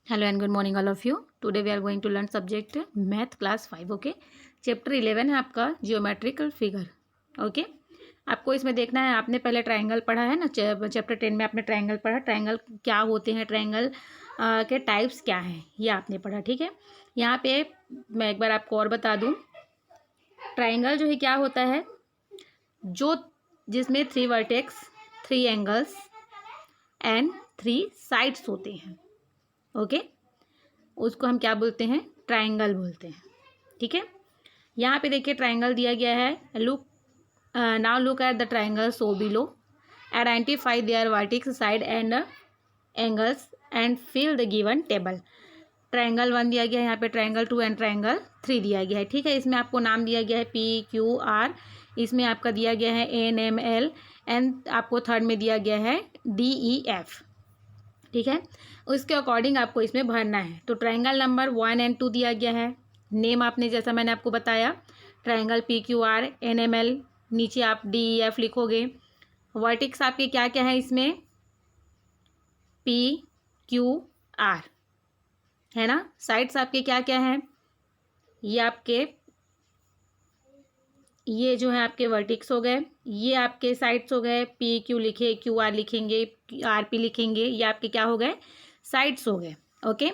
Hello and good morning all of you. Today we are going to learn subject math class 5. Okay chapter 11 है आपका geometrical figure. Okay आपको इसमें देखना है. आपने पहले ट्रायंगल पढ़ा है ना. चैप्टर 10 में आपने ट्रायंगल पढ़ा. ट्रायंगल क्या होते हैं, ट्रायंगल के टाइप्स क्या हैं, ये आपने पढ़ा. ठीक है. यहाँ पे मैं एक बार आपको और बता दूँ. ट्रायंगल जो है क्या होता है, जो जिसमें 3 वर्टेक्स, 3 एंगल्स एंड 3 साइड्स होते हैं. ओके उसको हम क्या बोलते हैं, ट्रायंगल बोलते हैं. ठीक है. यहाँ पे देखिए ट्रायंगल दिया गया है. Now look at the triangle so below. Identify their vertex, side and angles and fill the given table. Triangle 1 दिया गया है, यहाँ पे ट्रायंगल 2 एंड ट्रायंगल 3 दिया गया है. ठीक है. इसमें आपको नाम दिया गया है PQR. इसमें आपका दिया गया है NML एंड आपको थर्ड में दिया गया है DEF. ठीक है. उसके अकॉर्डिंग आपको इसमें भरना है. तो ट्रायंगल नंबर 1 एंड 2 दिया गया है. नेम आपने जैसा मैंने आपको बताया, ट्रायंगल PQR NML, नीचे आप DEF लिखोगे. वर्टेक्स आपके क्या क्या है इसमें, PQR है ना. साइड्स आपके क्या क्या हैं, ये जो है आपके वर्टेक्स हो गए, ये आपके साइड्स हो गए. PQ लिखे, QR लिखेंगे, RP लिखेंगे, ये आपके क्या हो गए, साइड्स हो गए. ओके.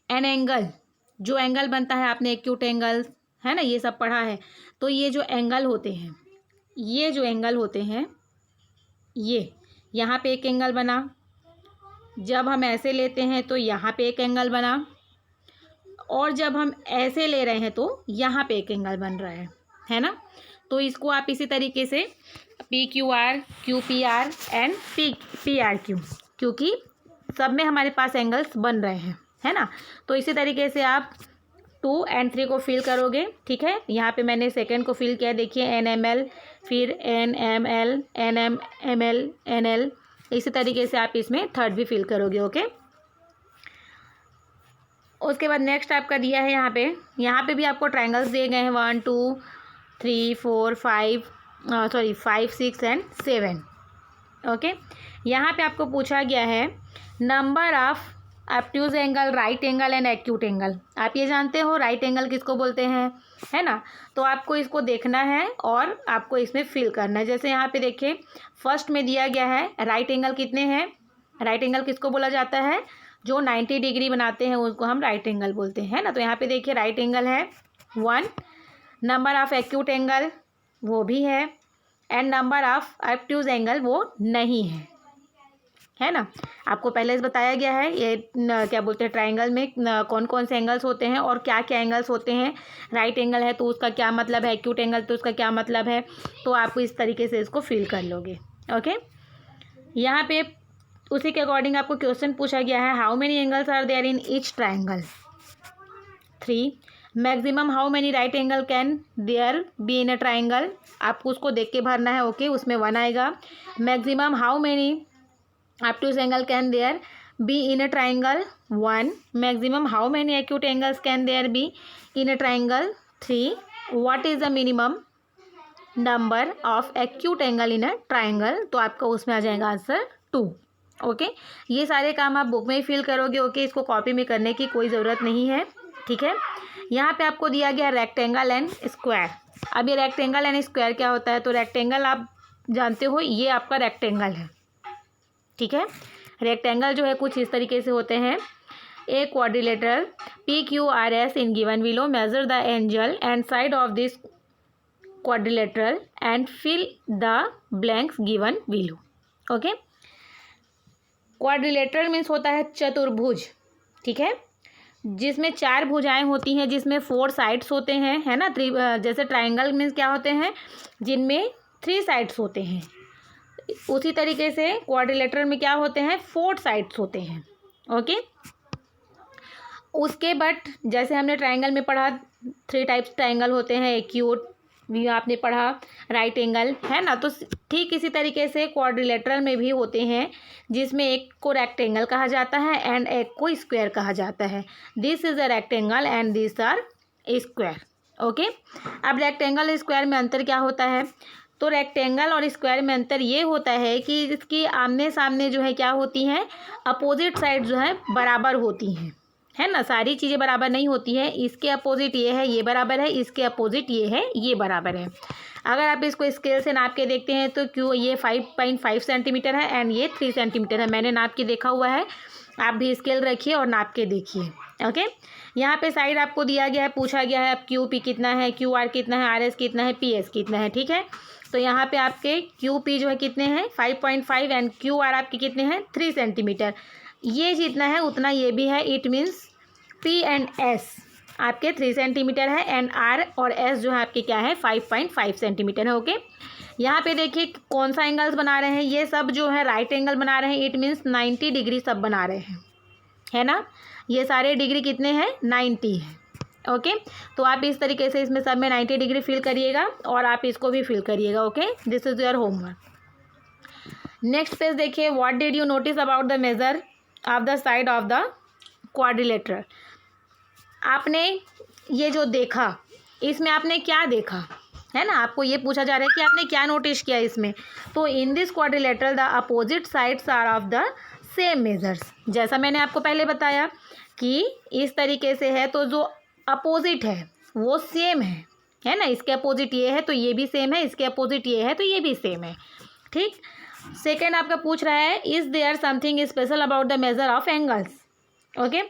एन एंगल, जो एंगल बनता है, आपने एक्यूट एंगल है ना, ये सब पढ़ा है. तो ये जो एंगल होते हैं, ये यहाँ पे एक एंगल बना. जब हम ऐसे लेते हैं तो यहाँ पे एक एंगल बना, और जब हम ऐसे ले रहे हैं तो यहाँ पे एक एंगल बन रहा है ना. तो इसको आप इसी तरीके से PQR, QPR एंड PRQ, क्योंकि सब में हमारे पास एंगल्स बन रहे हैं, है ना. तो इसी तरीके से आप 2 एंड 3 को फिल करोगे. ठीक है. यहाँ पे मैंने सेकंड को फिल किया, देखिए NML, फिर NML, NML, NL. इसी तरीके से आप इसमें थर्ड भी फिल करोगे. ओके. उसके बाद नेक्स्ट आपका दिया है यहाँ पे भी आपको ट्रायंगल्स दिए गए हैं 1 2 3 4 5 5 6 एंड 7. ओके. यहाँ पे आपको पूछा गया है number of obtuse angle, right angle and acute angle. आप ये जानते हो राइट एंगल किसको बोलते हैं, है ना. तो आपको इसको देखना है और आपको इसमें फिल करना है. जैसे यहाँ पे देखिए फर्स्ट में दिया गया है राइट एंगल कितने हैं. राइट एंगल किसको बोला जाता है, जो 90 डिग्री बनाते हैं उसको हम राइट एंगल बोलते हैं ना. तो यहाँ पे देखिए राइट एंगल है 1. नंबर ऑफ एक्यूट एंगल वो भी है, and number of obtuse angle वो नहीं है ना. आपको पहले से बताया गया है ये क्या बोलते हैं, ट्रायंगल में कौन कौन से एंगल्स होते हैं और क्या क्या एंगल्स होते हैं. राइट एंगल है तो उसका क्या मतलब है, एक्यूट एंगल तो उसका क्या मतलब है. तो आप इस तरीके से इसको फिल कर लोगे. ओके. यहाँ पे उसी के अकॉर्डिंग आपको क्वेश्चन पूछा गया है, how many angles are there in each triangle. 3. Maximum how many right angle can there be in a triangle. आपको उसको देख के भरना है. ओके. उसमें 1 आएगा. Maximum how many obtuse angle can there be in a triangle 1. Maximum how many acute angles can there be in a triangle 3. What is the minimum number of acute angle in a triangle. तो आपका उसमें आ जाएगा answer 2. Okay. ये सारे काम आप book में ही fill करोगे. ओके. इसको कॉपी में करने की कोई ज़रूरत नहीं है. ठीक है. यहाँ पे आपको दिया गया रेक्टेंगल एंड स्क्वायर. अब ये रेक्टेंगल एंड स्क्वायर क्या होता है, तो रेक्टेंगल आप जानते हो, ये आपका रेक्टेंगल है. ठीक है. रेक्टेंगल जो है कुछ इस तरीके से होते हैं. A quadrilateral PQRS in given below, measure the angle and side of this quadrilateral and fill the blanks given below. Okay. Quadrilateral means होता है चतुर्भुज. ठीक है. जिसमें 4 भुजाएं होती हैं, जिसमें 4 साइड्स होते हैं, है ना. जैसे ट्रायंगल मीन्स क्या होते हैं, जिनमें 3 साइड्स होते हैं. उसी तरीके से क्वाड्रिलेटरल में क्या होते हैं, 4 साइड्स होते हैं. ओके. उसके बट जैसे हमने ट्रायंगल में पढ़ा 3 टाइप्स ट्रायंगल होते हैं, एक्यूट भी आपने पढ़ा, राइट एंगल, है ना. तो ठीक इसी तरीके से क्वाड्रिलेटरल में भी होते हैं, जिसमें एक को रेक्टेंगल कहा जाता है एंड एक को स्क्वायर कहा जाता है. This is a rectangle and this are square. Okay. अब रेक्टेंगल स्क्वायर में अंतर क्या होता है, तो रेक्टेंगल और स्क्वायर में अंतर ये होता है कि इसकी आमने सामने जो है क्या होती हैं, अपोजिट साइड जो है बराबर होती हैं. है ना, सारी चीज़ें बराबर नहीं होती है। इसके अपोजिट ये है, ये बराबर है, इसके अपोजिट ये है, ये बराबर है। अगर आप इसको स्केल से नाप के देखते हैं तो क्यों ये 5.5 सेंटीमीटर है एंड ये 3 सेंटीमीटर है। मैंने नाप के देखा हुआ है, आप भी स्केल रखिए और नाप के देखिए। ओके, यहाँ पे साइड आपको दिया गया है, पूछा गया है अब क्यू पी कितना है, क्यू आर कितना है, आर एस कितना है, पी एस कितना है। ठीक है, तो यहाँ पे आपके क्यू पी जो है कितने हैं 5.5 एंड क्यू आर आपके कितने हैं 3 सेंटीमीटर। ये जितना है उतना ये भी है, it means P and S आपके 3 सेंटीमीटर है एंड आर और एस जो है आपके क्या है 5.5 सेंटीमीटर है। ओके, यहाँ पे देखिए कौन सा एंगल्स बना रहे हैं, ये सब जो है राइट एंगल बना रहे हैं, इट मीन्स 90 डिग्री सब बना रहे हैं, है ना। ये सारे डिग्री कितने हैं 90 है। ओके, तो आप इस तरीके से इसमें सब में 90 डिग्री फिल करिएगा और आप इसको भी फिल करिएगा। Okay, this is your homework. Next page देखिए, what did you notice about the measure of the side of the quadrilateral. आपने ये जो देखा, इसमें आपने क्या देखा, है ना, आपको ये पूछा जा रहा है कि आपने क्या नोटिस किया इसमें। तो in this quadrilateral the opposite sides are of the same measures. जैसा मैंने आपको पहले बताया कि इस तरीके से है, तो जो अपोजिट है वो सेम है ना। इसके अपोजिट ये है तो ये भी सेम है, इसके अपोजिट ये है तो ये भी सेम है। ठीक, सेकेंड आपका पूछ रहा है is there something special about the measure of angles. Okay,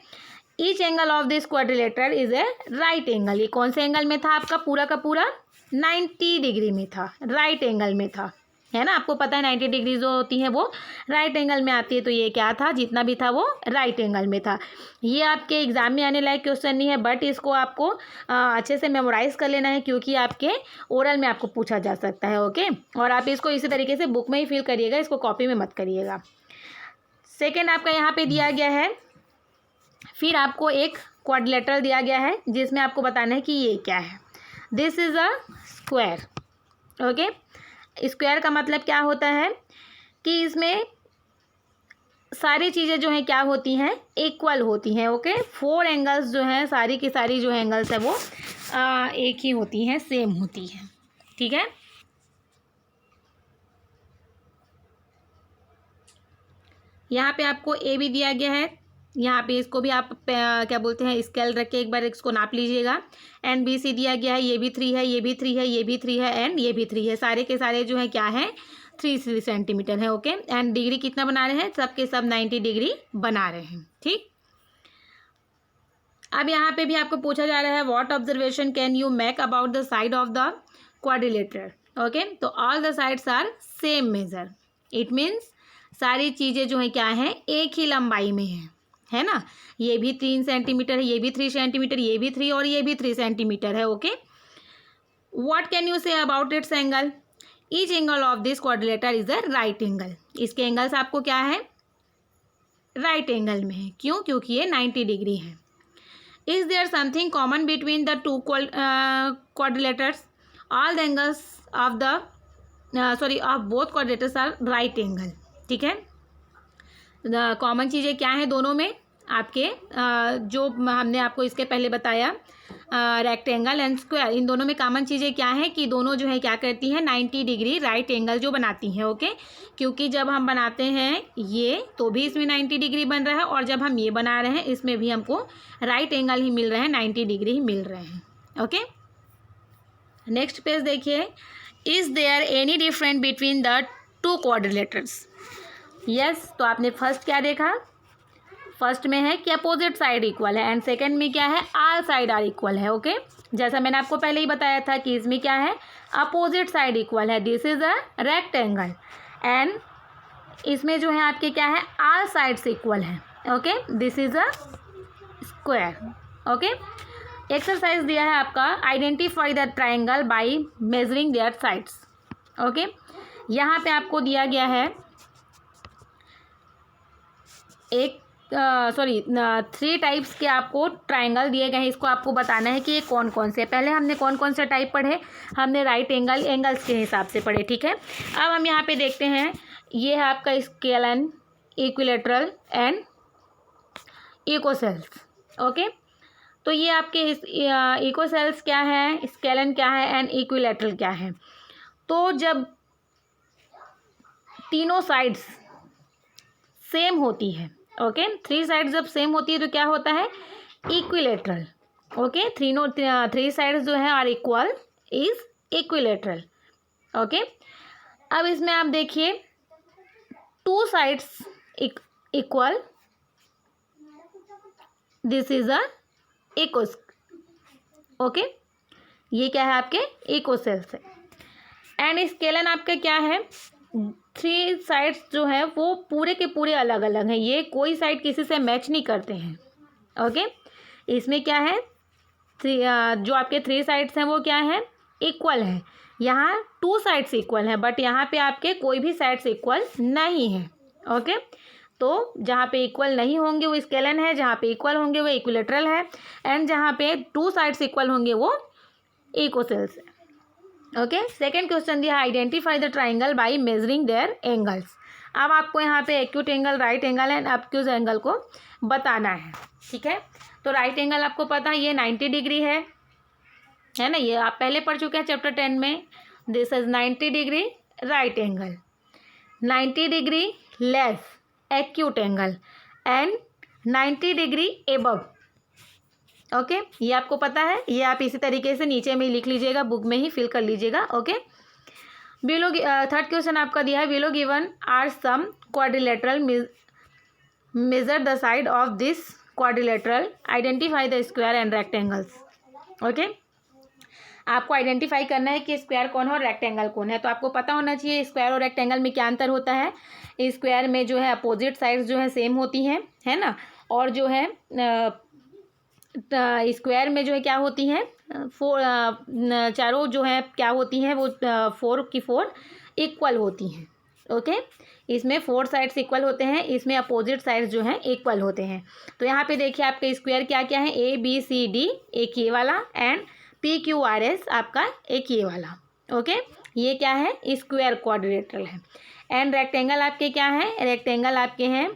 each angle of this quadrilateral is a right angle. ये कौन से एंगल में था आपका, पूरा का पूरा 90 डिग्री में था, राइट एंगल में था, है ना। आपको पता है 90 डिग्री जो होती है वो राइट एंगल में आती है, तो ये क्या था, जितना भी था वो राइट एंगल में था। ये आपके एग्जाम में आने लायक क्वेश्चन नहीं है, बट इसको आपको अच्छे से मेमोराइज कर लेना है, क्योंकि आपके ओरल में आपको पूछा जा सकता है। ओके, और आप इसको इसी तरीके से बुक में ही फिल करिएगा, इसको कॉपी में मत करिएगा। सेकेंड आपका यहाँ पे दिया गया है, फिर आपको एक क्वाड्रिलेटरल दिया गया है जिसमें आपको बताना है कि ये क्या है। This is a square. Okay, square का मतलब क्या होता है कि इसमें सारी चीज़ें जो हैं क्या होती हैं, इक्वल होती हैं। ओके, 4 एंगल्स जो हैं, सारी की सारी जो एंगल्स है वो एक ही होती हैं, सेम होती हैं। ठीक है, यहाँ पे आपको ए भी दिया गया है, यहाँ पे इसको भी आप क्या बोलते हैं स्केल रख के एक बार इसको नाप लीजिएगा। एंड बी सी दिया गया है, ये भी 3 है, ये भी 3 है, ये भी 3 है एंड ये भी 3 है। सारे के सारे जो है क्या है 3 सेंटीमीटर है। ओके, एंड डिग्री कितना बना रहे हैं, सब के सब 90 डिग्री बना रहे हैं। ठीक, अब यहाँ पे भी आपको पूछा जा रहा है what observation can you make about the side of the quadrilateral. Okay, तो all the sides are same measure, it means सारी चीज़ें जो है क्या है एक ही लंबाई में है ना। ये भी 3 सेंटीमीटर है, ये भी 3 सेंटीमीटर, ये भी 3 और ये भी 3 सेंटीमीटर है। Okay, what can you say about it's angle, each angle of this quadrilateral is a right angle. इसके एंगल्स आपको क्या है राइट एंगल में है, क्यों, क्योंकि ये 90 डिग्री है। Is there something common between the two quadrilaterals, all the angles of the of both quadrilaterals are right angle. ठीक है, कॉमन चीज़ें क्या है दोनों में आपके, जो हमने आपको इसके पहले बताया रेक्टेंगल एंड स्क्वायर, इन दोनों में कॉमन चीज़ें क्या है कि दोनों जो है क्या करती हैं 90 डिग्री राइट एंगल जो बनाती हैं। ओके, क्योंकि जब हम बनाते हैं ये तो भी इसमें 90 डिग्री बन रहा है, और जब हम ये बना रहे हैं इसमें भी हमको राइट एंगल ही मिल रहे हैं, 90 डिग्री ही मिल रहे हैं। ओके, नेक्स्ट पेज देखिए, is there any different between the two quadrilaterals. Yes, तो आपने फर्स्ट क्या देखा, फर्स्ट में है कि अपोजिट साइड इक्वल है एंड सेकंड में क्या है ऑल साइड आर इक्वल है। ओके, जैसा मैंने आपको पहले ही बताया था कि इसमें क्या है अपोजिट साइड इक्वल है, this is a rectangle and इसमें जो है आपके क्या है ऑल साइड्स इक्वल है। Okay, this is a square. Okay, exercise दिया है आपका identify the triangle by measuring there sides. Okay, यहाँ पे आपको दिया गया है एक 3 टाइप्स के आपको ट्राइंगल दिए गए हैं, इसको आपको बताना है कि ये कौन कौन से। पहले हमने कौन कौन से टाइप पढ़े, हमने राइट एंगल एंगल्स के हिसाब से पढ़े। ठीक है, अब हम यहाँ पे देखते हैं, ये है आपका स्केलन, इक्विलेटरल एंड इकोसेल्स। ओके, तो ये आपके इकोसेल्स क्या है, स्केलन क्या है एंड इक्विलेटरल क्या है। तो जब तीनों साइड्स सेम होती है, ओके, 3 साइड्स जब सेम होती है तो क्या होता है, इक्विलेटरल। ओके, 3 साइड्स जो है are equal is equilateral. Okay, अब इसमें आप देखिए 2 sides equal, this is a इक्वस। ओके, ये क्या है आपके इक्वसेल्स है। एंड स्केलन आपका क्या है, 3 साइड्स जो है वो पूरे के पूरे अलग अलग हैं, ये कोई साइड किसी से मैच नहीं करते हैं। ओके, इसमें क्या है, जो आपके 3 साइड्स हैं वो क्या है, इक्वल है। यहाँ 2 साइड्स इक्वल है, बट यहाँ पे आपके कोई भी साइड्स इक्वल नहीं है। ओके, तो जहाँ पे इक्वल नहीं होंगे वो स्केलन है, जहाँ पे इक्वल होंगे वो इक्विलेटरल है, एंड जहाँ पे 2 साइड्स इक्वल होंगे वो इक्वसेल्स है। ओके, सेकेंड क्वेश्चन दिया, identify the triangle by measuring their angles. अब आपको यहाँ पे acute angle, right angle and obtuse angle को बताना है। ठीक है, तो राइट एंगल आपको पता है ये 90 डिग्री है ना, ये आप पहले पढ़ चुके हैं चैप्टर 10 में। This is 90 degree right angle, 90 degree less acute angle and 90 degree above. Okay, ये आपको पता है, ये आप इसी तरीके से नीचे में लिख लीजिएगा, बुक में ही फिल कर लीजिएगा। ओके, बिलो थर्ड क्वेश्चन आपका दिया है, below given are some quadrilateral, measure the side of this quadrilateral, identify the square and rectangles. Okay, आपको आइडेंटिफाई करना है कि स्क्वायर कौन है और रेक्टेंगल कौन है। तो आपको पता होना चाहिए स्क्वायर और रेक्टेंगल में क्या अंतर होता है। स्क्वायर में जो है अपोजिट साइड्स जो है सेम होती हैं, है ना, और जो है स्क्वायर में जो है क्या होती हैं, चारों जो है क्या होती हैं, वो 4 की 4 इक्वल होती हैं। ओके, इसमें 4 साइड्स इक्वल होते हैं, इसमें अपोजिट साइड्स जो हैं इक्वल होते हैं। तो यहाँ पे देखिए आपके स्क्वायर क्या क्या है, ABCD एक ये वाला एंड PQRS आपका एक ये वाला। ओके, ये क्या है, स्क्वायर क्वाड्रिलेटरल है। एंड रेक्टेंगल आपके क्या है, रेक्टेंगल आपके हैं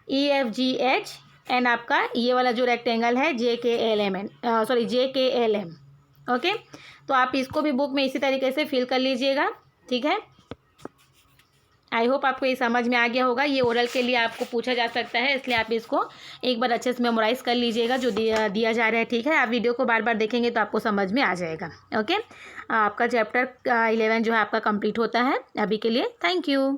EFGH एंड आपका ये वाला जो रेक्टेंगल है JKLM। ओके, तो आप इसको भी बुक में इसी तरीके से फिल कर लीजिएगा। ठीक है, आई होप आपको ये समझ में आ गया होगा। ये ओरल के लिए आपको पूछा जा सकता है, इसलिए आप इसको एक बार अच्छे से मेमोराइज़ कर लीजिएगा जो दिया जा रहा है। ठीक है, आप वीडियो को बार बार देखेंगे तो आपको समझ में आ जाएगा। ओके, आपका चैप्टर 11 जो है आपका कंप्लीट होता है। अभी के लिए थैंक यू।